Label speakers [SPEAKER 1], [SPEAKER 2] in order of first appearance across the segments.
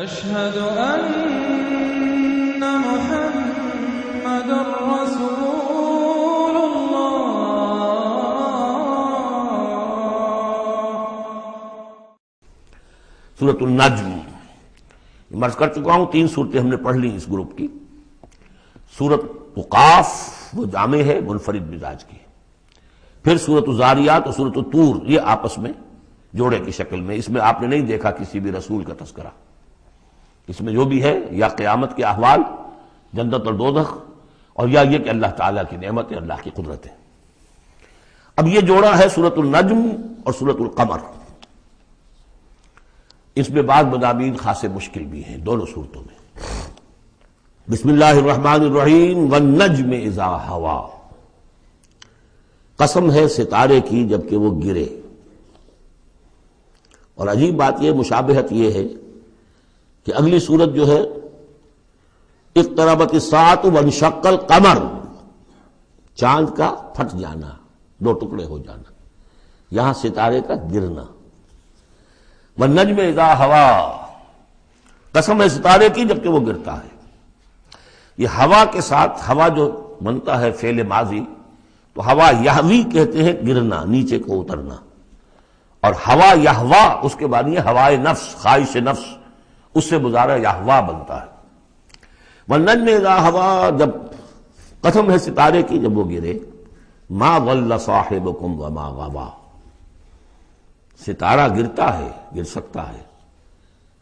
[SPEAKER 1] أشهد أن محمد رسول الله۔
[SPEAKER 2] سورۃ النجم مرض کر چکا ہوں، 3 صورتیں ہم نے پڑھ لی اس گروپ کی۔ سورۃ قاف وہ جامع ہے، منفرد مزاج کی۔ پھر سورۃ الذاریات اور سورۃ الطور، یہ آپس میں جوڑے کی شکل میں۔ اس میں آپ نے نہیں دیکھا کسی بھی رسول کا تذکرہ۔ اس میں جو بھی ہے یا قیامت کے احوال، جنت اور دوزخ، اور یا یہ کہ اللہ تعالیٰ کی نعمتیں، اللہ کی قدرتیں۔ اب یہ جوڑا ہے سورۃ النجم اور سورۃ القمر۔ اس میں بعض مضامین خاصے مشکل بھی ہیں دونوں صورتوں میں۔ بسم اللہ الرحمن الرحیم، والنجم اذا ہوا، قسم ہے ستارے کی جبکہ وہ گرے۔ اور عجیب بات یہ، مشابہت یہ ہے کہ اگلی صورت جو ہے اقتربت الساعۃ وانشق القمر، چاند کا پھٹ جانا، 2 ٹکڑے ہو جانا، یہاں ستارے کا گرنا۔ والنجم اذا ہوا، قسم ہے ستارے کی جبکہ وہ گرتا ہے۔ یہ ہوا کے ساتھ، ہوا جو بنتا ہے فعل ماضی، تو ہوا یہوی کہتے ہیں گرنا، نیچے کو اترنا، اور ہوا یہوا اس کے بعد یہ ہوائے نفس، خواہش نفس، اس سے مضارع یہوا بنتا ہے۔ والنجم اذا ہوا، جب قسم ہے ستارے کی جب وہ گرے، ما ضل صاحبکم وما غوا، ستارہ گرتا ہے، گر سکتا ہے،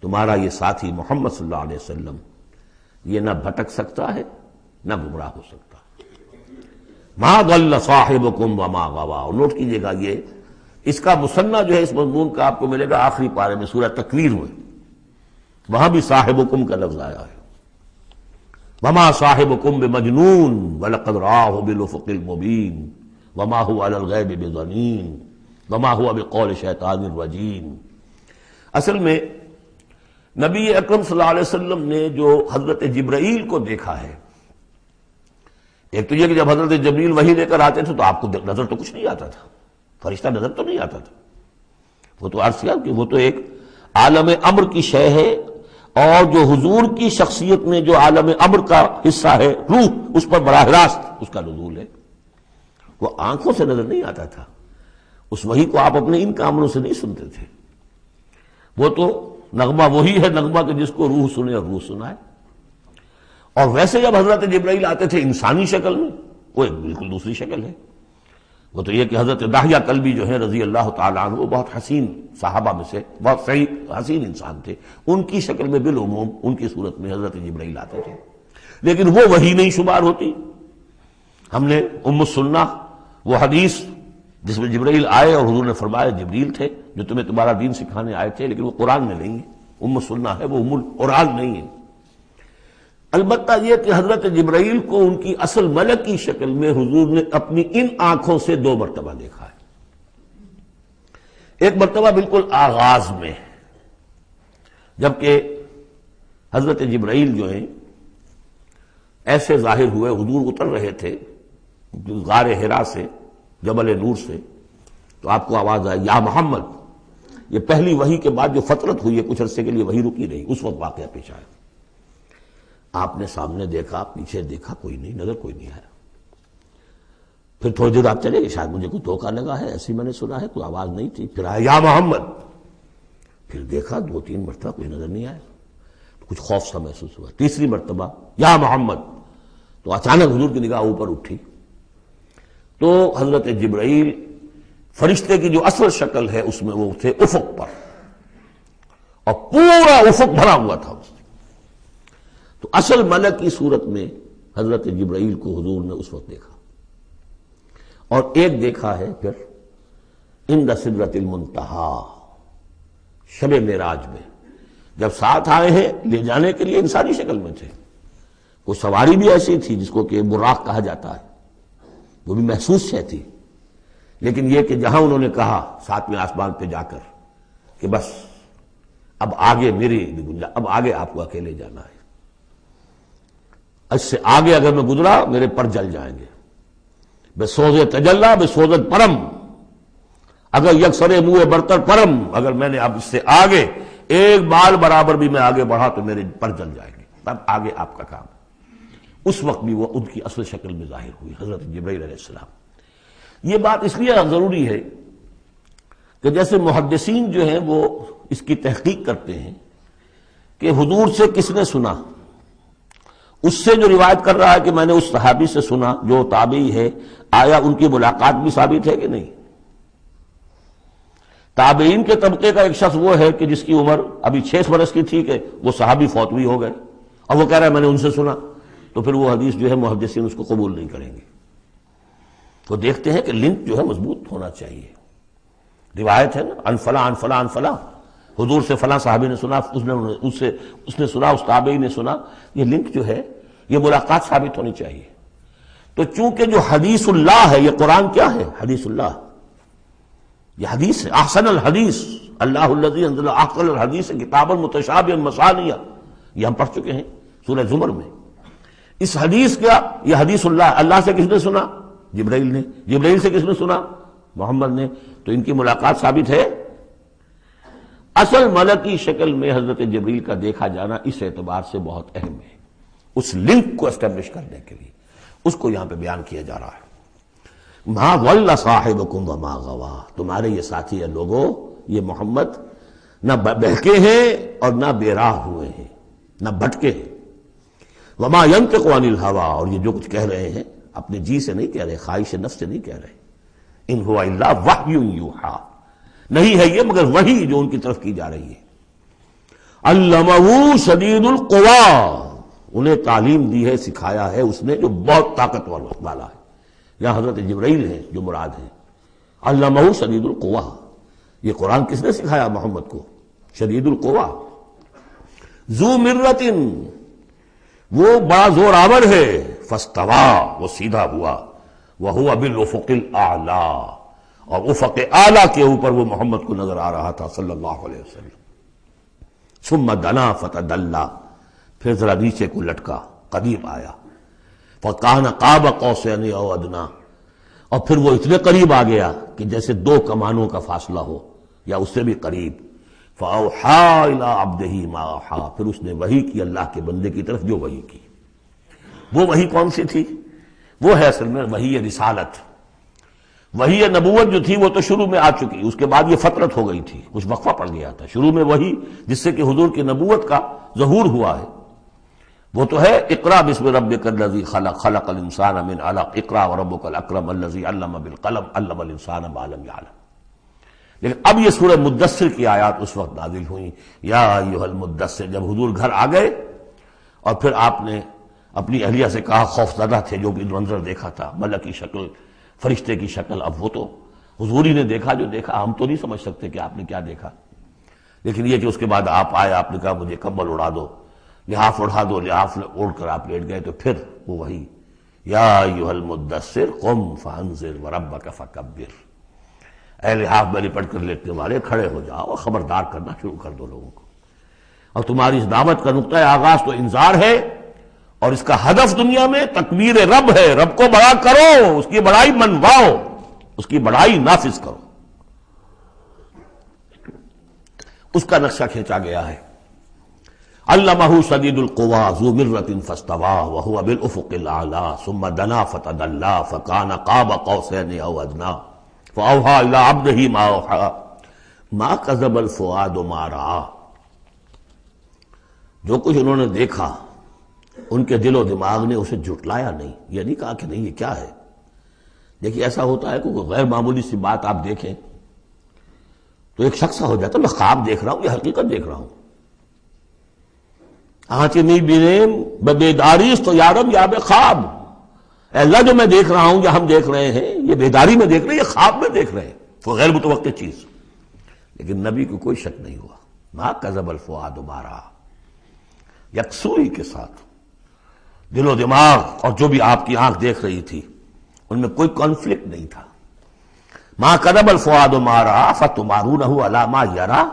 [SPEAKER 2] تمہارا یہ ساتھی محمد صلی اللہ علیہ وسلم یہ نہ بھٹک سکتا ہے نہ گمراہ ہو سکتا۔ ما ضل صاحبکم وما غوا، اور نوٹ کیجئے گا یہ اس کا مثنیٰ جو ہے اس مضمون کا آپ کو ملے گا آخری پارے میں سورہ تکویر میں، وہاں بھی صاحبکم کا لفظ آیا ہے۔ وما صاحبکم بمجنون ولقد رآہ بالافق المبین وما هو علی الغیب بضنین وما هو بقول شیطان الرجیم۔ اصل میں نبی اکرم صلی اللہ علیہ وسلم نے جو حضرت جبرائیل کو دیکھا ہے، ایک تو یہ کہ جب حضرت جبرائیل وحی لے کر آتے تھے تو آپ کو نظر تو کچھ نہیں آتا تھا، فرشتہ نظر تو نہیں آتا تھا، وہ تو عرض کیا کہ وہ تو ایک عالم امر کی شے ہے، اور جو حضور کی شخصیت میں جو عالم امر کا حصہ ہے، روح، اس پر براہ راست اس کا نزول ہے۔ وہ آنکھوں سے نظر نہیں آتا تھا، اس وحی کو آپ اپنے ان کاموں سے نہیں سنتے تھے، وہ تو نغمہ وہی ہے نغمہ کہ جس کو روح سنے اور روح سنائے۔ اور ویسے جب حضرت جبرائیل آتے تھے انسانی شکل میں، وہ ایک بالکل دوسری شکل ہے۔ وہ تو یہ کہ حضرت داہیہ کلبی جو ہے رضی اللہ تعالیٰ عنہ، وہ بہت حسین صحابہ میں سے بہت صحیح حسین انسان تھے، ان کی شکل میں بالعموم ان کی صورت میں حضرت جبرائیل آتے تھے، لیکن وہ وحی نہیں شمار ہوتی۔ ہم نے ام السنہ وہ حدیث جس میں جبرائیل آئے اور حضور نے فرمایا جبریل تھے جو تمہیں تمہارا دین سکھانے آئے تھے، لیکن وہ قرآن میں نہیں ہے، ام السنہ ہے، وہ ام القرآن نہیں ہے۔ البتہ یہ کہ حضرت جبرائیل کو ان کی اصل ملک کی شکل میں حضور نے اپنی ان آنکھوں سے 2 مرتبہ دیکھا ہے۔ ایک مرتبہ بالکل آغاز میں، جبکہ حضرت جبرائیل جو ہیں ایسے ظاہر ہوئے، حضور اتر رہے تھے غار حرا سے، جبل نور سے، تو آپ کو آواز آئی یا محمد۔ یہ پہلی وحی کے بعد جو فترت ہوئی ہے، کچھ عرصے کے لیے وحی رکی نہیں، اس وقت واقعہ پیش آیا۔ آپ نے سامنے دیکھا، پیچھے دیکھا، کوئی نہیں، نظر کوئی نہیں آیا۔ پھر تھوڑی دیر آپ چلے، شاید مجھے کوئی دھوکہ لگا ہے، ایسی میں نے سنا ہے، کوئی آواز نہیں تھی۔ پھر آیا یا محمد، پھر دیکھا 2-3 مرتبہ کوئی نظر نہیں آیا، کچھ خوف سا محسوس ہوا۔ تیسری مرتبہ یا محمد، تو اچانک حضور کی نگاہ اوپر اٹھی، تو حضرت جبرائیل فرشتے کی جو اصل شکل ہے اس میں وہ تھے افق پر، اور پورا افق بھرا ہوا تھا۔ تو اصل ملک کی صورت میں حضرت جبرائیل کو حضور نے اس وقت دیکھا، اور ایک دیکھا ہے پھر عند سدرۃ المنتہا، شب معراج میں، جب ساتھ آئے ہیں لے جانے کے لیے انسانی شکل میں تھے۔ کوئی سواری بھی ایسی تھی جس کو کہ براق کہا جاتا ہے، وہ بھی محسوس شے تھی، لیکن یہ کہ جہاں انہوں نے کہا 7ویں آسمان پہ جا کر کہ بس اب آگے میری گنجائش، اب آگے آپ کو اکیلے جانا ہے، اس سے آگے اگر میں گزرا میرے پر جل جائیں گے، بے سوز تجلا بے سوزت پرم، اگر یکسر منہ برتر پرم، اگر میں نے اب اس سے آگے ایک بال برابر بھی میں آگے بڑھا تو میرے پر جل جائیں گے، تب آگے آپ کا کام ہے۔ اس وقت بھی وہ ان کی اصل شکل میں ظاہر ہوئی، حضرت جبرائیل علیہ السلام۔ یہ بات اس لیے ضروری ہے کہ جیسے محدثین جو ہیں وہ اس کی تحقیق کرتے ہیں کہ حضور سے کس نے سنا، اس سے جو روایت کر رہا ہے کہ میں نے اس صحابی سے سنا جو تابعی ہے، آیا ان کی ملاقات بھی ثابت ہے کہ نہیں؟ تابعین کے طبقے کا ایک شخص وہ ہے کہ جس کی عمر ابھی 6 برس کی تھی کہ وہ صحابی فوت بھی ہو گئے، اور وہ کہہ رہا ہے میں نے ان سے سنا، تو پھر وہ حدیث جو ہے محدثین اس کو قبول نہیں کریں گے۔ تو دیکھتے ہیں کہ لنک جو ہے مضبوط ہونا چاہیے۔ روایت ہے نا، ان فلاں ان فلاں ان فلاں، حضور سے فلاں صحابی نے سنا، اس نے سنا، اس تابعی نے سنا، یہ لنک جو ہے یہ ملاقات ثابت ہونی چاہیے۔ تو چونکہ جو حدیث اللہ ہے، یہ قرآن کیا ہے؟ حدیث اللہ، یہ حدیث ہے۔ احسن الحدیث اللہ الذی انزل احسن الحدیث کتابا متشابہا مثانیہ، یہ ہم پڑھ چکے ہیں سورہ زمر میں۔ اس حدیث کا یہ حدیث اللہ، اللہ سے کس نے سنا؟ جبرائیل نے۔ جبرائیل سے کس نے سنا؟ محمد نے۔ تو ان کی ملاقات ثابت ہے۔ اصل ملکی شکل میں حضرت جبرائیل کا دیکھا جانا اس اعتبار سے بہت اہم ہے، اس لنک کو اسٹیبلش کرنے کے لیے اس کو یہاں پہ بیان کیا جا رہا ہے۔ ما ضل صاحبکم وما غوا، تمہارے یہ ساتھی ہے لوگوں، یہ محمد نہ بہکے ہیں اور نہ بے راہ ہوئے ہیں، نہ بھٹکے ہیں۔ وما ينطق عن الهوى، اور یہ جو کچھ کہہ رہے ہیں اپنے جی سے نہیں کہہ رہے، خواہش نفس سے نہیں کہہ رہے۔ ان هو الا وحی یوحی، نہیں ہے یہ مگر وحی جو ان کی طرف کی جا رہی ہے۔ علمہ شدید القوی، انہیں تعلیم دی ہے، سکھایا ہے اس نے جو بہت طاقتور والا ہے۔ یہاں حضرت جبرائیل ہیں جو مراد ہیں۔ علمہ شدید القوی، یہ قرآن کس نے سکھایا محمد کو؟ شدید القوی، ذو مرۃ، وہ بڑا زور آور ہے، فاستوی، وہ سیدھا ہوا، وہو بالافق الاعلی، اور افق اعلی کے اوپر وہ محمد کو نظر آ رہا تھا صلی اللہ علیہ وسلم۔ ثم دنا فتدلی، پھر ذرا نیچے کو لٹکا، قریب آیا، فکان قاب قوسین او ادنی، اور پھر وہ اتنے قریب آ گیا کہ جیسے 2 کمانوں کا فاصلہ ہو یا اس سے بھی قریب۔ فاوحی الی عبدہ ما اوحی، پھر اس نے وحی کی اللہ کے بندے کی طرف جو وحی کی۔ وہ وحی کون سی تھی؟ وہ ہے اصل میں وحی رسالت۔ وحی نبوت جو تھی وہ تو شروع میں آ چکی، اس کے بعد یہ فترت ہو گئی تھی، کچھ وقفہ پڑ گیا تھا۔ شروع میں وحی جس سے کہ حضور کی نبوت کا ظہور ہوا ہے وہ تو ہے اقرا بسم ربک الذی خلق، خلق الانسان من علق، اقرا وربک الاکرم الذی علم بالقلم، علم الانسان ما لم یعلم۔ لیکن اب یہ سورہ مدثر کی آیات اس وقت نازل ہوئیں، یا ایھا المدثر، جب حضور گھر آ گئے اور پھر آپ نے اپنی اہلیہ سے کہا، خوف زدہ تھے جو بھی منظر دیکھا تھا، ملک کی شکل، فرشتے کی شکل، اب وہ تو حضور ہی نے دیکھا جو دیکھا، ہم تو نہیں سمجھ سکتے کہ آپ نے کیا دیکھا۔ لیکن یہ کہ اس کے بعد آپ آئے، آپ نے کہا مجھے کمبل اڑا دو، لحاف اڑا دو، لحاف اوڑھ کر آپ لیٹ گئے، تو پھر وہ وہی یا ایھا المدثر قم فانذر وربک فکبر، اے لحاف میں لپٹ کر لیٹنے والے کھڑے ہو جاؤ اور خبردار کرنا شروع کر دو لوگوں کو۔ اور تمہاری اس دعوت کا نقطہ آغاز تو انذار ہے، اور اس کا ہدف دنیا میں تکبیر رب ہے، رب کو بڑا کرو، اس کی بڑائی منواؤ، اس کی بڑائی نافذ کرو۔ اس کا نقشہ کھینچا گیا ہے۔ علمہ شدید القوی ذو مرۃ فاستوی وہو بالافق الاعلی ثم دنا فتدلی فکان قاب قوسین او ادنی فاوحی الی عبدہ ما اوحی ما کذب الفؤاد ما رأی، جو کچھ انہوں نے دیکھا ان کے دل و دماغ نے اسے جھٹلایا نہیں، یہ نہیں کہا کہ نہیں یہ کیا ہے۔ دیکھیے ایسا ہوتا ہے کہ کوئی غیر معمولی سی بات آپ دیکھیں تو ایک شخص ہو جاتا ہے میں خواب دیکھ رہا ہوں یا حقیقت دیکھ رہا ہوں۔ آنچ می بینیم بیداریست تو یارم یا بے خواب، اے اللہ جو میں دیکھ رہا ہوں یا ہم دیکھ رہے ہیں یہ بیداری میں دیکھ رہے ہیں، یہ خواب میں دیکھ رہے ہیں، وہ غیر متوقع چیز۔ لیکن نبی کو کوئی شک نہیں ہوا، ما کذب الفؤاد ما رأی، یکسوئی کے ساتھ دل و دماغ اور جو بھی آپ کی آنکھ دیکھ رہی تھی ان میں کوئی کانفلکٹ نہیں تھا۔ ما کذب الفؤاد ما رأی فتمارونہ علی ما یری،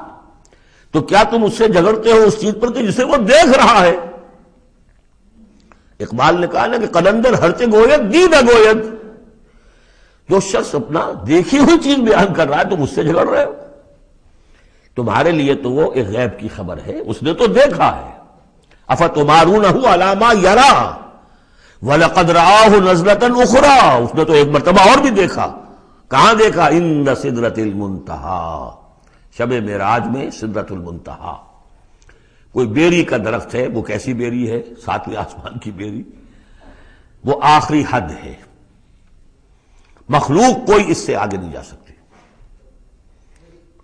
[SPEAKER 2] تو کیا تم اس سے جھگڑتے ہو اس چیز پر کہ جسے وہ دیکھ رہا ہے؟ اقبال نے کہا نا کہ قلندر ہرچے گوید دید گوید، جو شخص اپنا دیکھی ہوئی چیز بیان کر رہا ہے تم اس سے جھگڑ رہے ہو۔ تمہارے لیے تو وہ ایک غیب کی خبر ہے، اس نے تو دیکھا ہے. افتمارونہ علی ما یری وَلَقَدْ رَآهُ نَزْلَةً أُخْرَىٰ، اس نے تو ایک مرتبہ اور بھی دیکھا. کہاں دیکھا؟ عند سدرۃ المنتہی، شب معراج میں سدرۃ المنتہی. کوئی بیری کا درخت ہے، وہ کیسی بیری ہے؟ ساتویں آسمان کی بیری. وہ آخری حد ہے، مخلوق کوئی اس سے آگے نہیں جا سکتی.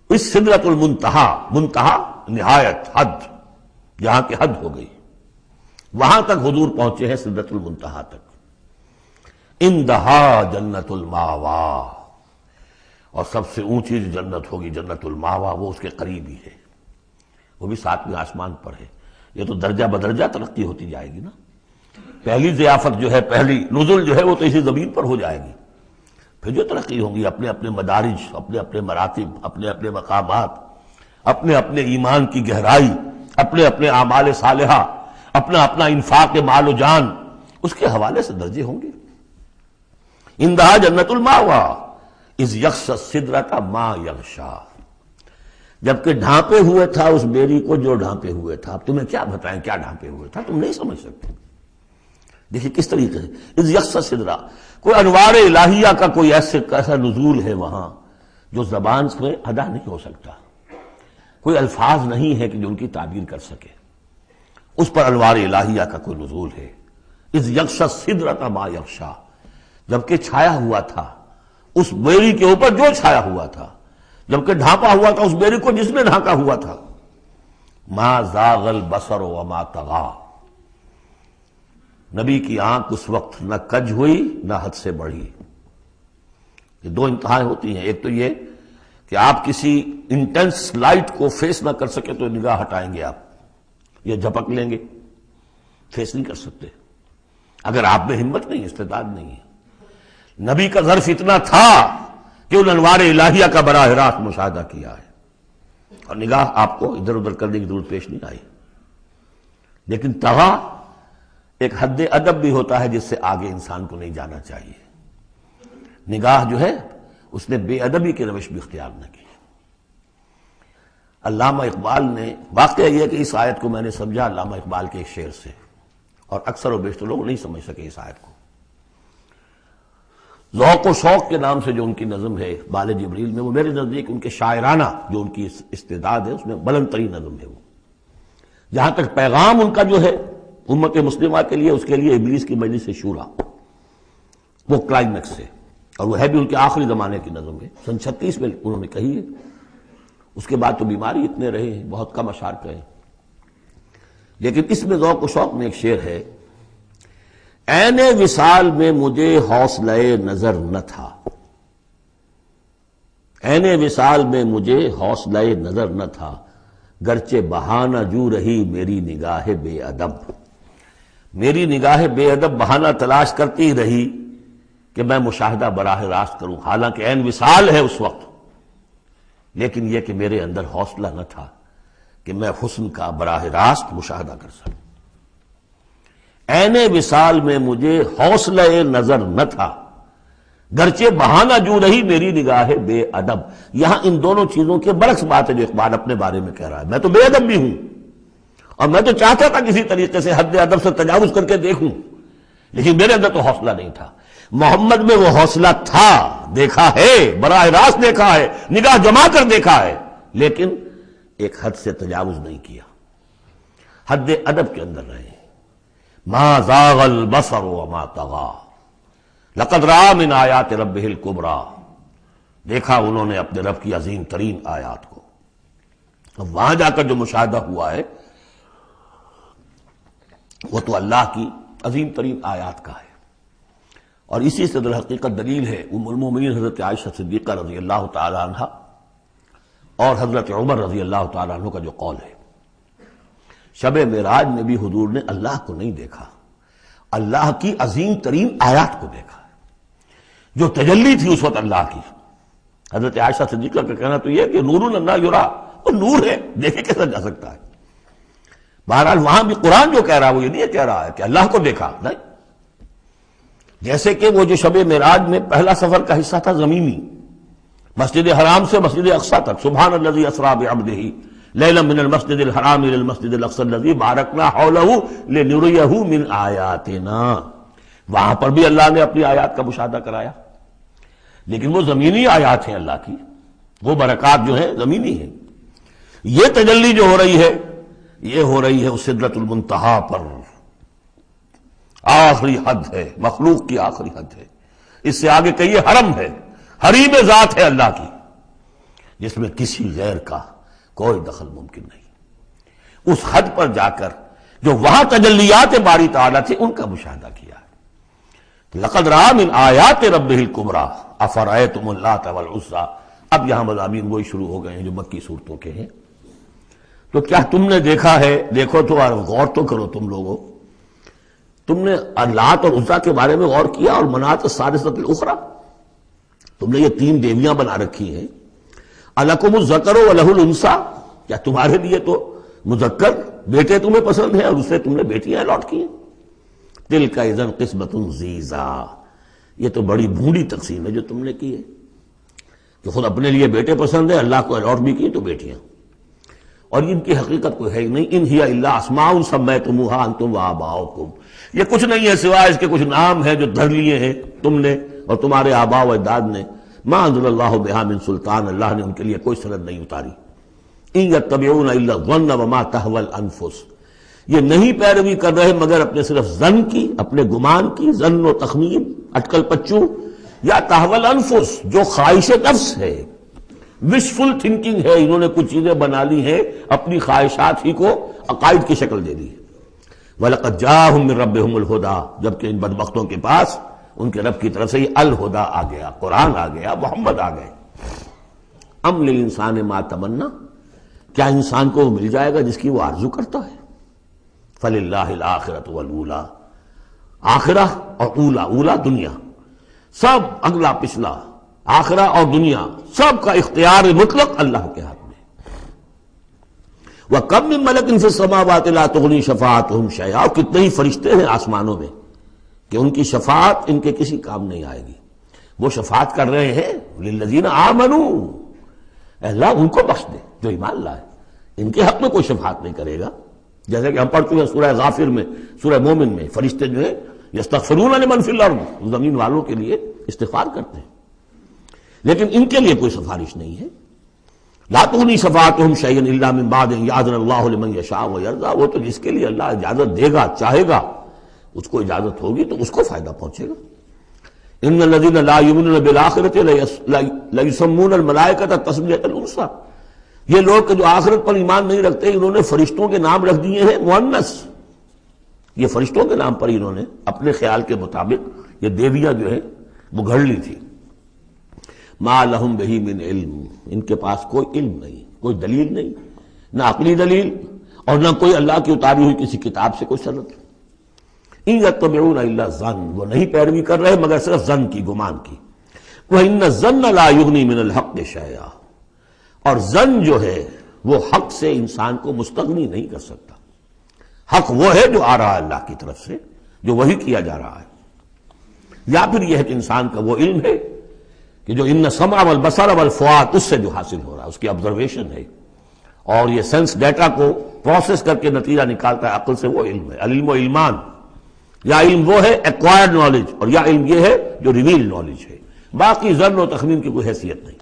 [SPEAKER 2] اس سدرۃ المنتہی، منتہا نہایت، حد، جہاں کی حد ہو گئی، وہاں تک حضور پہنچے ہیں، سدرۃ المنتہی تک. اندہا جنت الماوا، اور سب سے اونچی جو جنت ہوگی جنت الماوا، وہ اس کے قریب ہی ہے، وہ بھی ساتویں آسمان پر ہے. یہ تو درجہ بدرجہ ترقی ہوتی جائے گی نا. پہلی ضیافت جو ہے، پہلی نزل جو ہے، وہ تو اسی زمین پر ہو جائے گی. پھر جو ترقی ہوگی، اپنے اپنے مدارج، اپنے اپنے مراتب، اپنے اپنے مقامات، اپنے اپنے ایمان کی گہرائی، اپنے اپنے اعمال صالحہ، اپنا اپنا انفاق مال و جان، اس کے حوالے سے درجے ہوں گے. اندہا جنت الماوا اذ یغشی السدرۃ ما یغشی، جبکہ ڈھانپے ہوئے تھا اس بیری کو جو ڈھانپے ہوئے تھا. اب تمہیں کیا بتائیں کیا ڈھانپے ہوئے تھا، تم نہیں سمجھ سکتے. دیکھیے کس طریقے سے اذ یغشی السدرۃ، کوئی انوار الہیہ کا کوئی ایسا نزول ہے وہاں جو زبان سے ادا نہیں ہو سکتا. کوئی الفاظ نہیں ہے کہ جو ان کی تعبیر کر سکے. اس پر انوار الہیہ کا کوئی نزول ہے. اذ یغشی السدرۃ ما یغشی، جبکہ چھایا ہوا تھا اس بیری کے اوپر جو چھایا ہوا تھا، جبکہ ڈھانپا ہوا تھا اس بیری کو جس نے ڈھانکا ہوا تھا. ما زاغ البصر وما طغی، نبی کی آنکھ اس وقت نہ کج ہوئی نہ حد سے بڑھی. یہ دو انتہائیں ہوتی ہیں. ایک تو یہ کہ آپ کسی انٹینس لائٹ کو فیس نہ کر سکے تو نگاہ ہٹائیں گے آپ، یا جھپک لیں گے، فیس نہیں کر سکتے اگر آپ میں ہمت نہیں، استعداد نہیں ہے. نبی کا ظرف اتنا تھا کہ ان انوار الہیہ کا براہ راست مشاہدہ کیا ہے، اور نگاہ آپ کو ادھر ادھر کرنے کی ضرورت پیش نہیں آئی. لیکن طغیٰ ایک حد ادب بھی ہوتا ہے جس سے آگے انسان کو نہیں جانا چاہیے. نگاہ جو ہے اس نے بے ادبی کی روش بھی اختیار نہ کی. علامہ اقبال نے، واقعہ یہ کہ اس آیت کو میں نے سمجھا علامہ اقبال کے ایک شعر سے، اور اکثر و بیشتر لوگ نہیں سمجھ سکے اس آیت کو. ذوق و شوق کے نام سے جو ان کی نظم ہے بال جبریل میں، وہ میرے نزدیک ان کے شاعرانہ جو ان کی استعداد ہے اس میں بلند ترین نظم ہے. وہ جہاں تک پیغام ان کا جو ہے امت مسلمہ کے لیے، اس کے لیے ابلیس کی مجلس شورا، وہ کلائمیکس ہے، اور وہ ہے بھی ان کے آخری زمانے کی نظم ہے. سن 36 میں انہوں نے کہی ہے. اس کے بعد تو بیماری اتنے رہے ہیں، بہت کم اشعار کہے. لیکن اس میں ذوق و شوق میں ایک شعر ہے: عین وصال میں مجھے حوصلہ نظر نہ تھا، عین وصال میں مجھے حوصلہ نظر نہ تھا، گرچہ بہانہ جو رہی میری نگاہ بے ادب. میری نگاہ بے ادب بہانہ تلاش کرتی رہی کہ میں مشاہدہ براہ راست کروں، حالانکہ عین وصال ہے اس وقت، لیکن یہ کہ میرے اندر حوصلہ نہ تھا کہ میں حسن کا براہ راست مشاہدہ کر سکوں. عین وصال میں مجھے حوصلہ نظر نہ تھا، گرچہ بہانہ جو رہی میری نگاہ بے ادب. یہاں ان دونوں چیزوں کے برعکس بات ہے جو اقبال اپنے بارے میں کہہ رہا ہے. میں تو بے ادب بھی ہوں، اور میں تو چاہتا تھا کسی طریقے سے حد ادب سے تجاوز کر کے دیکھوں، لیکن میرے اندر تو حوصلہ نہیں تھا. محمد میں وہ حوصلہ تھا، دیکھا ہے، براہ راست دیکھا ہے، نگاہ جما کر دیکھا ہے، لیکن ایک حد سے تجاوز نہیں کیا، حد ادب کے اندر رہے. ما زاغ البصر وما طغی لقد رأى من آیات ربہ الکبریٰ، دیکھا انہوں نے اپنے رب کی عظیم ترین آیات کو. اب وہاں جا کر جو مشاہدہ ہوا ہے وہ تو اللہ کی عظیم ترین آیات کا ہے. اور اسی سے در حقیقت دلیل ہے ام المومنین حضرت عائشہ صدیقہ رضی اللہ تعالی عنہ اور حضرت عمر رضی اللہ تعالی عنہ کا جو قول ہے. شب معراج میں بھی حضور نے اللہ کو نہیں دیکھا، اللہ کی عظیم ترین آیات کو دیکھا، جو تجلی تھی اس وقت اللہ کی. حضرت عائشہ صدیقہ کا کہنا تو یہ کہ نور لا یرا، وہ نور ہے، دیکھے کیسا جا سکتا ہے. بہرحال وہاں بھی قرآن جو کہہ رہا ہے وہ یہ نہیں کہہ رہا ہے کہ اللہ کو دیکھا، نہیں. جیسے کہ وہ جو شب معراج میں پہلا سفر کا حصہ تھا زمینی، مسجد حرام سے مسجد اقصی تک، سبحان الذی اسریٰ بعبدہ لیلا من المسجد الحرام الى المسجد الاقصی الذی بارکنا حولہ لنریہ من آیاتنا، وہاں پر بھی اللہ نے اپنی آیات کا مشاہدہ کرایا، لیکن وہ زمینی آیات ہیں اللہ کی، وہ برکات جو ہیں زمینی ہیں۔ یہ تجلی جو ہو رہی ہے یہ ہو رہی ہے اس سدرۃ المنتہا پر، آخری حد ہے، مخلوق کی آخری حد ہے، اس سے آگے کہیے حرم ہے، حریم ذات ہے اللہ کی، جس میں کسی غیر کا کوئی دخل ممکن نہیں۔ اس حد پر جا کر جو وہاں تجلیات باری تعالیٰ تھے ان کا مشاہدہ کیا ہے۔ لقد رأى من آیات ربہ الکبریٰ افرأیتم اللات والعزیٰ، اب یہاں مضامین وہی شروع ہو گئے ہیں جو مکی صورتوں کے ہیں۔ تو کیا تم نے دیکھا ہے، دیکھو تو غور تو کرو تم لوگوں، تم نے لات اور عزیٰ کے بارے میں غور کیا، اور مناۃ الثالثۃ الاخریٰ، تم نے یہ تین دیویاں بنا رکھی ہیں۔ الکم الذکر ولہ الانثیٰ، کیا تمہارے لیے تو مذکر بیٹے تمہیں پسند ہیں اور اسے تم نے بیٹیاں الاٹ کی ہیں؟ تلک اذا قسمۃ ضیزیٰ، یہ تو بڑی بھونڈی تقسیم ہے جو تم نے کی ہے، کہ خود اپنے لیے بیٹے پسند ہے، اللہ کو الاٹ بھی کی تو بیٹیاں، اور ان کی حقیقت کوئی ہے ہی نہیں۔ ان ہی الا اسماء سمیتموہا انتم وآباؤکم، یہ کچھ نہیں ہے سوائے اس کے کچھ نام ہیں جو دھر لیے ہیں تم نے اور تمہارے آباء و اجداد نے۔ ما انزل اللہ بہا من سلطان، اللہ نے ان کے لیے کوئی سند نہیں اتاری۔ ان یتبعون الا الظن وما تہوی الانفس، یہ نہیں پیروی کر رہے مگر اپنے صرف ظن کی، اپنے گمان کی، ظن و تخمین، اٹکل پچو، یا تہوی الانفس جو خواہش نفس ہے، وشفل تھنکنگ ہے، انہوں نے کچھ چیزیں بنا لی ہیں اپنی خواہشات ہی کو عقائد کی شکل دے دی ہے۔ وَلَقَدْ جَاءَهُم مِّن رَّبِّهُمُ الْهُدَىٰ، جبکہ ان بدبختوں کے پاس ان کے رب کی طرف سے یہ الہدا آ گیا، قرآن آ گیا، محمد آ گئے۔ ام للانسان ما تمنا، کیا انسان کو وہ مل جائے گا جس کی وہ آرزو کرتا ہے؟ فللہ الآخرۃ والأولیٰ، آخرہ اور اولا، اولا دنیا، سب اگلا پچھلا، آخرہ اور دنیا، سب کا اختیار مطلق اللہ کے ہاتھ میں۔ وَكَم مِّن مَلَكٍ فِي السَّمَاوَاتِ لَا تُغْنِي شَفَاعَتُهُمْ شَيْئًا، اور کتنے ہی فرشتے ہیں آسمانوں میں کہ ان کی شفاعت ان کے کسی کام نہیں آئے گی، وہ شفاعت کر رہے ہیں للذین آمنوا، اے اللہ ان کو بخش دے جو ایمان لائے، ان کے حق میں کوئی شفاعت نہیں کرے گا، جیسے کہ ہم پڑھ چکے ہیں سورہ غافر میں، سورہ مومن میں، فرشتے جو ہیں یستغفرون لمن فی الارض، زمین والوں کے لیے استغفار کرتے ہیں، لیکن ان کے لیے کوئی سفارش نہیں ہے۔ لا تغنی شفاعتہم شیئا الا من بعد ان یأذن اللہ لمن یشاء ویرضی، وہ تو جس کے لیے اللہ اجازت دے گا، چاہے گا، اس کو اجازت ہوگی تو اس کو فائدہ پہنچے گا۔ ان الذین لا یؤمنون بالآخرۃ لیسمون الملائکۃ تسمیۃ الانثیٰ، یہ لوگ کہ جو آخرت پر ایمان نہیں رکھتے انہوں نے فرشتوں کے نام رکھ دیے ہیں مؤنث، یہ فرشتوں کے نام پر انہوں نے اپنے خیال کے مطابق یہ دیویاں جو ہیں وہ گھڑ لی تھی۔ ما لہم بہ من علم، ان کے پاس کوئی علم نہیں، کوئی دلیل نہیں، نہ عقلی دلیل اور نہ کوئی اللہ کی اتاری ہوئی کسی کتاب سے کوئی سند۔ ان یتبعون الا الظن، وہ نہیں پیروی کر رہے مگر صرف ظن کی، گمان کی۔ وان الظن لا یغنی من الحق شیئا، اور ظن جو ہے وہ حق سے انسان کو مستغنی نہیں کر سکتا۔ حق وہ ہے جو آ رہا ہے اللہ کی طرف سے، جو وحی کیا جا رہا ہے، یا پھر یہ ہے کہ انسان کا وہ علم ہے کہ جو ان السمع والبصر والفؤاد، اس سے جو حاصل ہو رہا ہے، اس کی آبزرویشن ہے، اور یہ سینس ڈیٹا کو پروسیس کر کے نتیجہ نکالتا ہے عقل سے، وہ علم ہے۔ العلم و علمان، یا علم وہ ہے ایکوائرڈ نالج، اور یا علم یہ ہے جو ریویل نالج ہے، باقی ظن و تخمین کی کوئی حیثیت نہیں۔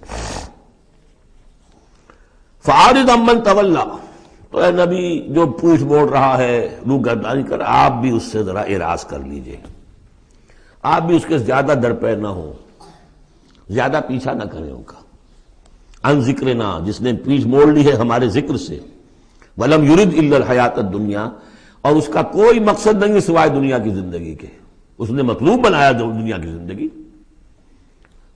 [SPEAKER 2] فَأَعْرِضْ عَمَّنْ تَوَلَّىٰ، تو اے نبی جو پوچھ موڑ رہا ہے، روگردانی کر، آپ بھی اس سے ذرا اعراض کر لیجئے، آپ بھی اس کے زیادہ درپے نہ ہوں، زیادہ پیچھا نہ کریں ان کا۔ ان ذکرنا، جس نے پیچھ موڑ لی ہے ہمارے ذکر سے، وَلَمْ يُرِدْ إِلَّا الْحَيَاةَ الدُّنْيَا، اور اس کا کوئی مقصد نہیں سوائے دنیا کی زندگی کے، اس نے مطلوب بنایا دنیا کی زندگی۔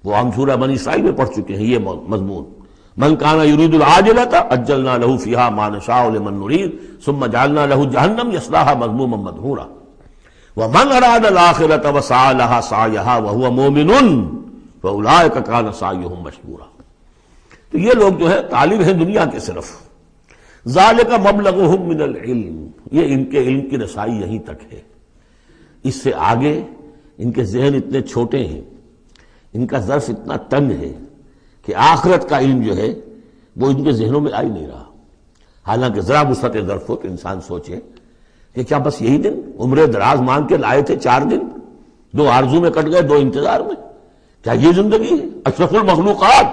[SPEAKER 2] وہ ہم سورہ بنی اسرائیل میں پڑھ چکے ہیں یہ مضمون، من کان یرید العاجلۃ عجلنا له فیہا ما نشاء لمن نرید ثم جعلنا له جہنم یصلاها مذموما مدحورا ومن اراد الآخرۃ وسعى لها سعیها وهو مؤمن فاولئک کان سعیهم مشکورا۔ تو یہ لوگ جو ہے طالب ہیں دنیا کے صرف، ذالک مبلغهم من العلم، یہ ان کے علم کی رسائی یہیں تک ہے، اس سے آگے ان کے ذہن اتنے چھوٹے ہیں، ان کا ظرف اتنا تنگ ہے کہ آخرت کا علم جو ہے وہ ان کے ذہنوں میں آ ہی نہیں رہا. حالانکہ ذرا وسعت ظرف ہو تو انسان سوچے کہ کیا بس یہی دن عمر دراز مانگ کے لائے تھے 4 دن، 2 آرزو میں کٹ گئے 2 انتظار میں، کیا یہ زندگی ہے؟ اشرف المخلوقات،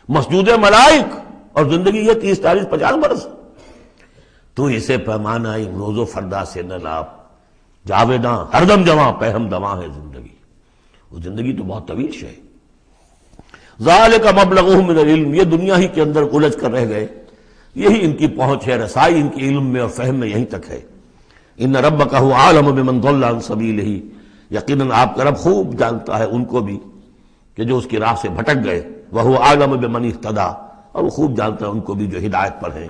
[SPEAKER 2] مسجود ملائک، اور زندگی یہ 30 40 50 برس. تو اسے پیمانہ روز و فردا سے نہ ناپ، جاویداں ہر دم جواں پہم دواں ہے زندگی. وہ زندگی تو بہت طویل ہے. ذالک مبلغہم من العلم، یہ دنیا ہی کے اندر الجھ کر رہ گئے، یہی ان کی پہنچ ہے، رسائی ان کی علم میں اور فہم میں یہیں تک ہے. ان ربک هو اعلم بمن ضل عن سبیلہ، یقیناً آپ کا رب خوب جانتا ہے ان کو بھی کہ جو اس کی راہ سے بھٹک گئے. وهو اعلم بمن اهتدى، اور وہ خوب جانتا ہے ان کو بھی جو ہدایت پر ہیں.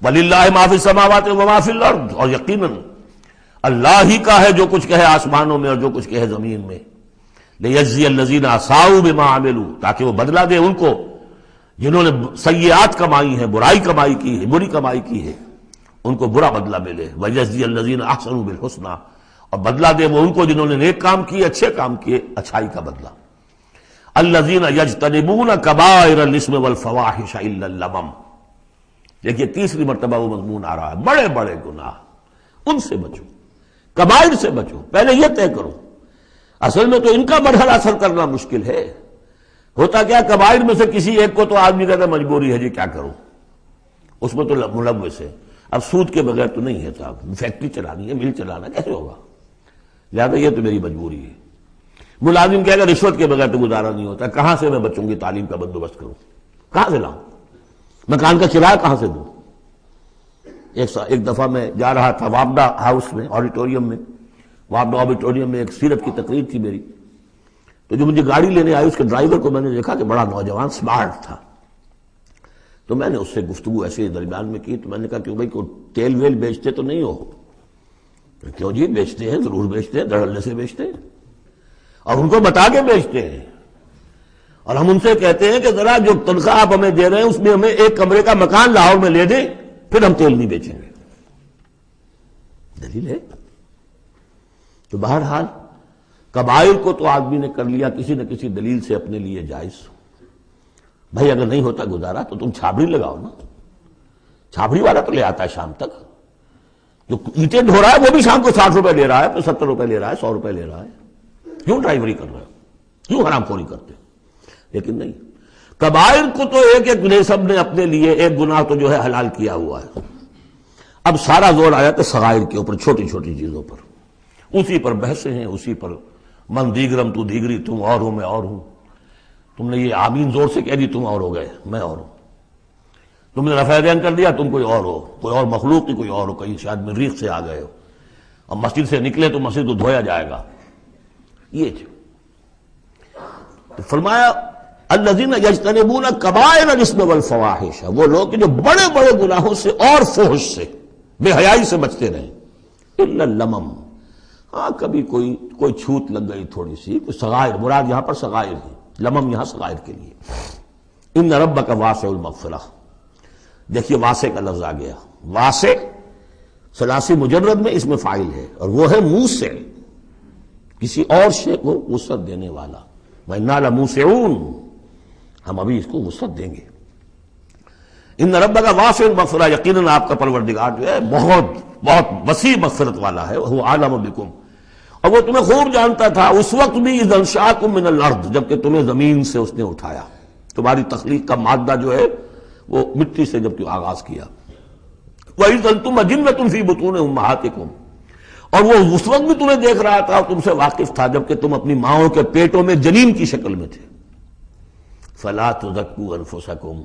[SPEAKER 2] وللہ ما فی السماوات وما فی الارض، اور یقیناً اللہ ہی کا ہے جو کچھ کہے آسمانوں میں اور جو کچھ کہے زمین میں. لیجزی الذین اساءوا بما عملوا، تاکہ وہ بدلہ دے ان کو جنہوں نے سیئات کمائی ہیں، برائی کمائی کی ہے، بری کمائی کی ہے، ان کو برا بدلہ ملے. ویجزی الذین احسنوا بالحسنى، اور بدلہ دے وہ ان کو جنہوں نے نیک کام کیے، اچھے کام کیے، اچھائی کا بدلہ. الذین یجتنبون کبائر الاثم والفواحش الا اللمم. دیکھیے تیسری مرتبہ وہ مضمون آ رہا ہے، بڑے بڑے گناہ ان سے بچو، کبائر سے بچو. پہلے یہ طے کرو. اصل میں تو ان کا مرحلہ اثر کرنا مشکل ہے. ہوتا کیا، کبائر میں سے کسی ایک کو تو آدمی کہتا ہے مجبوری ہے جی کیا کروں، اس میں تو ملوث ہے. اب سود کے بغیر تو نہیں ہے صاحب، فیکٹری چلانی ہے، مل چلانا کیسے ہوگا، لہٰذا یہ تو میری مجبوری ہے. ملازم کہے گا رشوت کے بغیر تو گزارا نہیں ہوتا، کہاں سے میں بچوں کی تعلیم کا بندوبست کروں، کہاں سے لاؤں، مکان کا کرایہ کہاں سے دوں. ایک دفعہ میں جا رہا تھا وابڈا ہاؤس میں، آڈیٹوریم میں، وابڈا آڈیٹوریم میں ایک سیرت کی تقریر تھی میری. تو جو مجھے گاڑی لینے آئی اس کے ڈرائیور کو میں نے دیکھا کہ بڑا نوجوان سمارٹ تھا. تو میں نے اس سے گفتگو ایسے درمیان میں کی. تو میں نے کہا کہ بھائی کوئی تیل ویل بیچتے تو نہیں ہو؟ کیوں جی بیچتے ہیں، ضرور بیچتے ہیں، دھڑلے سے بیچتے ہیں اور ان کو بتا کے بیچتے ہیں. اور ہم ان سے کہتے ہیں کہ ذرا جو تنخواہ آپ ہمیں دے رہے ہیں اس میں ہمیں 1 کمرے کا مکان لاہور میں لے دیں، پھر ہم تیل نہیں بیچیں گے. دلیل ہے. تو بہرحال کبائر کو تو آدمی نے کر لیا کسی نہ کسی دلیل سے اپنے لیے جائز. بھائی اگر نہیں ہوتا گزارا تو تم چھابڑی لگاؤ نا. چھابڑی والا تو لے آتا ہے شام تک، جو اینٹیں ڈھو رہا ہے وہ بھی شام کو 60 روپے لے رہا ہے، 70 روپے لے رہا ہے، 100 روپے لے رہا ہے. کیوں ڈرائیوری کر رہا ہے، کیوں حرام خوری کرتے؟ لیکن نہیں، کبائر کو تو ایک ایک نے سب نے اپنے لیے ایک گناہ تو جو ہے حلال کیا ہوا ہے. اب سارا زور آیا کہ صغائر کے اوپر، چھوٹی چھوٹی چیزوں پر، اسی پر بحثیں ہیں، اسی پر من دیگرم تو دیگری، تم اور ہو میں اور ہوں. تم نے یہ آمین زور سے کہہ دی، تم اور ہو گئے میں اور ہوں. تم نے رفع دین کر دیا، تم کوئی اور ہو، کوئی اور مخلوق کی کوئی اور ہو، کہیں شاید مریخ سے آ گئے ہو. اب مسجد سے نکلے تو مسجد کو دھویا جائے گا. یہ تو فرمایا الذین یجتنبون کبائر الاثم والفواحش، وہ لوگ جو بڑے بڑے گناہوں سے اور فحش سے، بے حیائی سے بچتے رہیں. الا اللمم، ہاں کبھی کوئی چھوت لگ گئی تھوڑی سی، کوئی صغائر، مراد یہاں پر صغائر ہے، لمم یہاں صغائر کے لیے. ان ربک واسع المغفرہ. دیکھیے واسع کا لفظ آ گیا. واسع ثلاثی مجرد میں اس میں فاعل ہے، اور وہ ہے موسع، کسی اور شے کو وسعت دینے والا. وَإِنَّا لَمُوسِعُونَ، ہم ابھی اس کو وسعت دیں گے. ان ربک واسع المغفرہ، یقیناً آپ کا پروردگار جو ہے بہت بہت وسیع مغفرت والا ہے. وہ عالم بکم، اور وہ تمہیں خوب جانتا تھا اس وقت بھی اذ انشاکم من الارض، جبکہ تمہیں زمین سے اس نے اٹھایا. تمہاری تخلیق کا مادہ جو ہے وہ مٹی سے جب کہ آغاز کیا. وَإِذْ أَنْتُمْ أَجِنَّةٌ فِي بُطُونِ أُمَّهَاتِكُمْ، اور وہ اس وقت بھی تمہیں دیکھ رہا تھا اور تم سے واقف تھا جبکہ تم اپنی ماؤں کے پیٹوں میں جنین کی شکل میں تھے. فَلَا تُزَكُّوا أَنفُسَكُمْ،